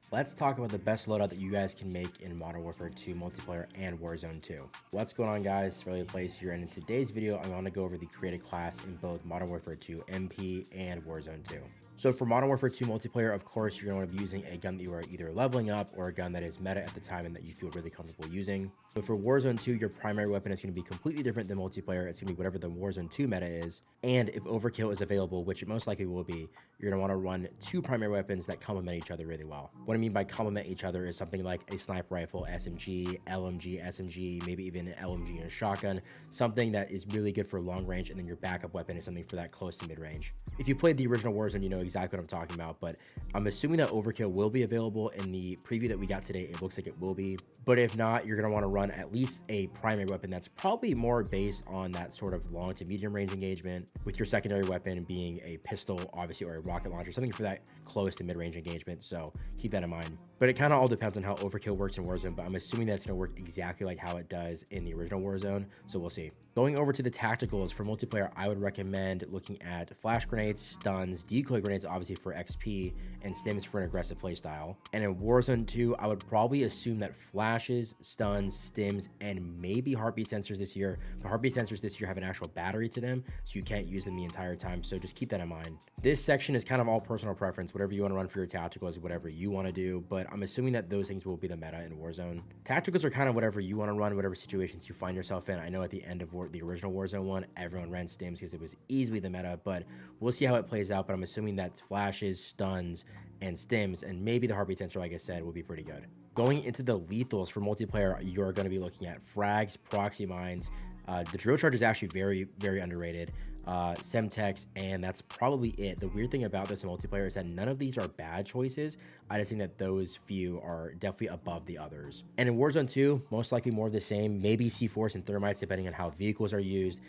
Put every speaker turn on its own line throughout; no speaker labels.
Let's talk about the best loadout that you guys can make in Modern Warfare 2 multiplayer and Warzone 2. What's going on, guys? Fairly Place here, and in today's video, I'm going to go over the created class in both Modern Warfare 2 MP and Warzone 2. So for Modern Warfare 2 multiplayer, of course, you're going to be using a gun that you are either leveling up or a gun that is meta at the time and that you feel really comfortable using. But for Warzone 2, your primary weapon is going to be completely different than multiplayer. It's going to be whatever the Warzone 2 meta is. And if overkill is available, which it most likely will be, you're going to want to run two primary weapons that complement each other really well. What I mean by complement each other is something like a sniper rifle, SMG, LMG, SMG, maybe even an LMG and a shotgun, something that is really good for long range, and then your backup weapon is something for that close to mid range. If you played the original Warzone, you know exactly what I'm talking about, but I'm assuming that overkill will be available in the preview that we got today. It looks like it will be, but if not, you're going to want to run at least a primary weapon that's probably more based on that sort of long to medium range engagement, with your secondary weapon being a pistol, obviously, or a rocket launcher, something for that close to mid range engagement. So keep that in mind. But it kind of all depends on how overkill works in Warzone, but I'm assuming that's going to work exactly like how it does in the original Warzone. So we'll see. Going over to the tacticals for multiplayer, I would recommend looking at flash grenades, stuns, decoy grenades, obviously for XP, and stims for an aggressive playstyle. And in Warzone 2, I would probably assume that flashes, stuns, stims, and maybe heartbeat sensors this year. The heartbeat sensors this year have an actual battery to them, so you can't use them the entire time. So just keep that in mind. This section is kind of all personal preference. Whatever you want to run for your tacticals, whatever you want to do, but I'm assuming that those things will be the meta in Warzone. Tacticals are kind of whatever you want to run, whatever situations you find yourself in. I know at the end of the original Warzone one, everyone ran stims because it was easily the meta, but we'll see how it plays out. But I'm assuming that flashes, stuns, and stims, and maybe the heartbeat sensor, like I said, will be pretty good. Going into the lethals for multiplayer, you're going to be looking at frags, proxy mines. The drill charge is actually very, very underrated. Semtex, and that's probably it. The weird thing about this in multiplayer is that none of these are bad choices. I just think that those few are definitely above the others. And in Warzone 2, most likely more of the same. Maybe C4s and thermites, depending on how vehicles are used.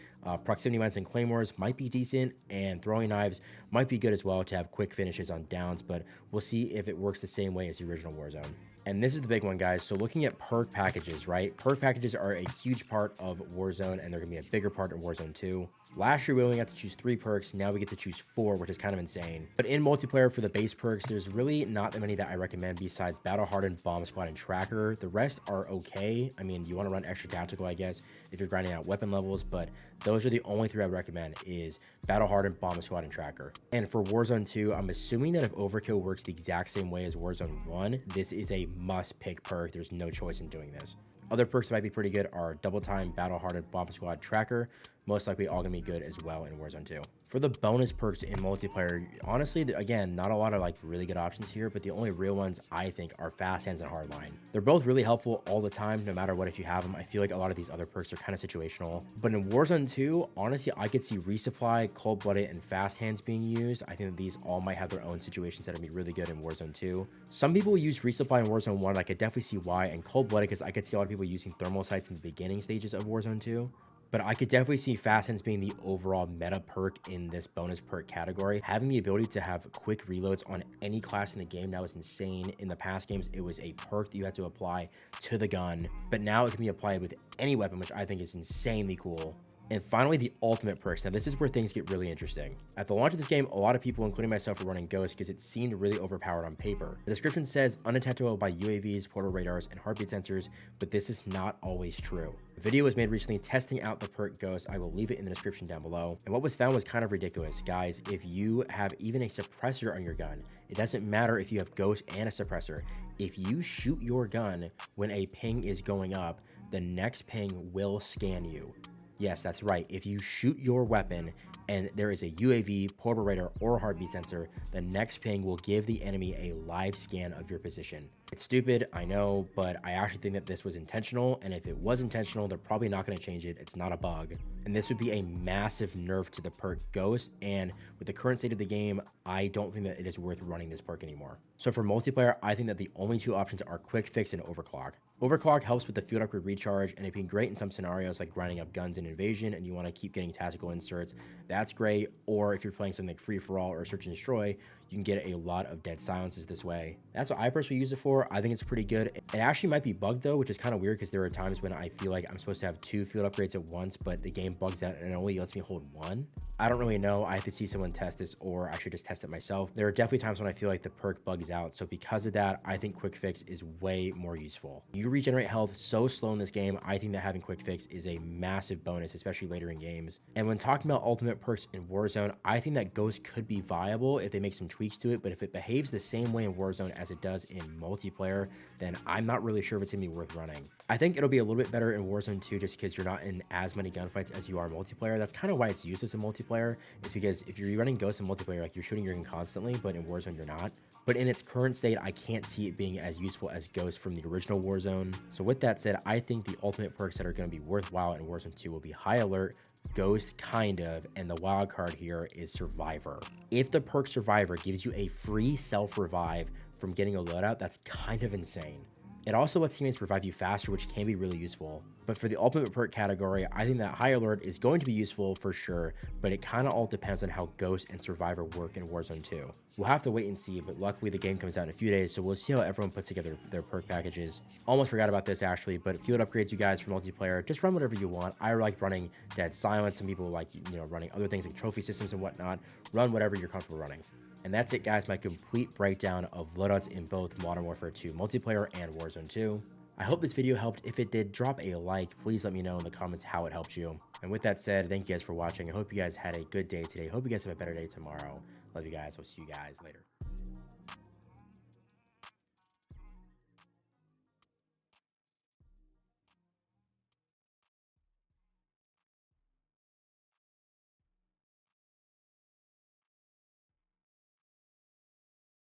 Proximity mines and claymores might be decent, and throwing knives might be good as well to have quick finishes on downs, but we'll see if it works the same way as the original Warzone. And this is the big one, guys. So looking at perk packages, right? Perk packages are a huge part of Warzone, and they're going to be a bigger part in Warzone 2. Last year, we only got to choose 3 perks. Now we get to choose 4, which is kind of insane. But in multiplayer, for the base perks, there's really not that many that I recommend besides Battle Hardened, Bomb Squad, and Tracker. The rest are okay. I mean, you want to run extra tactical, I guess, if you're grinding out weapon levels, but those are the only 3 I would recommend is Battle Hardened, Bomb Squad, and Tracker. And for Warzone 2, I'm assuming that if Overkill works the exact same way as Warzone 1, this is a must-pick perk. There's no choice in doing this. Other perks that might be pretty good are Double Time, Battle Hardened, Bomb Squad, Tracker. Most likely all gonna be good as well in Warzone 2. For the bonus perks in multiplayer, honestly, again, not a lot of like really good options here, but the only real ones I think are Fast Hands and Hardline. They're both really helpful all the time, no matter what if you have them. I feel like a lot of these other perks are kind of situational. But in Warzone 2, honestly, I could see Resupply, Cold Blooded, and Fast Hands being used. I think that these all might have their own situations that would be really good in Warzone 2. Some people use Resupply in Warzone 1, I could definitely see why, and Cold Blooded, because I could see a lot of people using thermal sights in the beginning stages of Warzone 2. But I could definitely see Fast Hands being the overall meta perk in this bonus perk category. Having the ability to have quick reloads on any class in the game, that was insane. In the past games, it was a perk that you had to apply to the gun, but now it can be applied with any weapon, which I think is insanely cool. And finally, the ultimate perks. Now, this is where things get really interesting. At the launch of this game, a lot of people, including myself, were running Ghost because it seemed really overpowered on paper. The description says undetectable by UAVs, portal radars, and heartbeat sensors, but this is not always true. A video was made recently testing out the perk Ghost. I will leave it in the description down below. And what was found was kind of ridiculous. Guys, if you have even a suppressor on your gun, it doesn't matter if you have Ghost and a suppressor. If you shoot your gun when a ping is going up, the next ping will scan you. Yes, that's right. If you shoot your weapon and there is a UAV, portal radar, or heartbeat sensor, the next ping will give the enemy a live scan of your position. It's stupid, I know, but I actually think that this was intentional, and if it was intentional, they're probably not going to change it. It's not a bug. And this would be a massive nerf to the perk Ghost, and with the current state of the game, I don't think that it is worth running this perk anymore. So for multiplayer, I think that the only 2 options are Quick Fix and Overclock. Overclock helps with the field upgrade recharge, and it can be great in some scenarios like grinding up guns in Invasion and you want to keep getting tactical inserts. That's great. Or if you're playing something like Free For All or Search and Destroy, You can get a lot of dead silences this way. That's what I personally use it for. I think it's pretty good. It actually might be bugged though, which is kind of weird because there are times when I feel like I'm supposed to have 2 field upgrades at once, but the game bugs out and it only lets me hold 1. I don't really know. I have to see someone test this, or I should just test it myself. There are definitely times when I feel like the perk bugs out. So because of that, I think quick fix is way more useful. You regenerate health so slow in this game. I think that having quick fix is a massive bonus, especially later in games. And when talking about ultimate perks in Warzone, I think that Ghost could be viable if they make some tweaks to it, but if it behaves the same way in Warzone as it does in multiplayer, then I'm not really sure if it's gonna be worth running. I think it'll be a little bit better in Warzone 2 just because you're not in as many gunfights as you are multiplayer. That's kind of why it's useless in multiplayer. It's because if you're running Ghost in multiplayer, like you're shooting your gun constantly, but in Warzone you're not. But in its current state, I can't see it being as useful as Ghost from the original Warzone. So with that said, I think the ultimate perks that are going to be worthwhile in Warzone 2 will be High Alert, Ghost kind of, and the wild card here is Survivor. If the perk Survivor gives you a free self-revive from getting a loadout, that's kind of insane. It also lets teammates revive you faster, which can be really useful. But for the ultimate perk category, I think that High Alert is going to be useful for sure, but it kind of all depends on how Ghost and Survivor work in Warzone 2. We'll have to wait and see, but luckily the game comes out in a few days, so we'll see how everyone puts together their perk packages. Almost forgot about this actually, but field upgrades, you guys, for multiplayer, just run whatever you want. I like running Dead Silence. Some people like, running other things like trophy systems and whatnot. Run whatever you're comfortable running. And that's it, guys, my complete breakdown of loadouts in both Modern Warfare 2 multiplayer and Warzone 2. I hope this video helped. If it did, drop a like. Please let me know in the comments how it helped you. And with that said, thank you guys for watching. I hope you guys had a good day today. Hope you guys have a better day tomorrow. Love you guys. I'll see you guys later.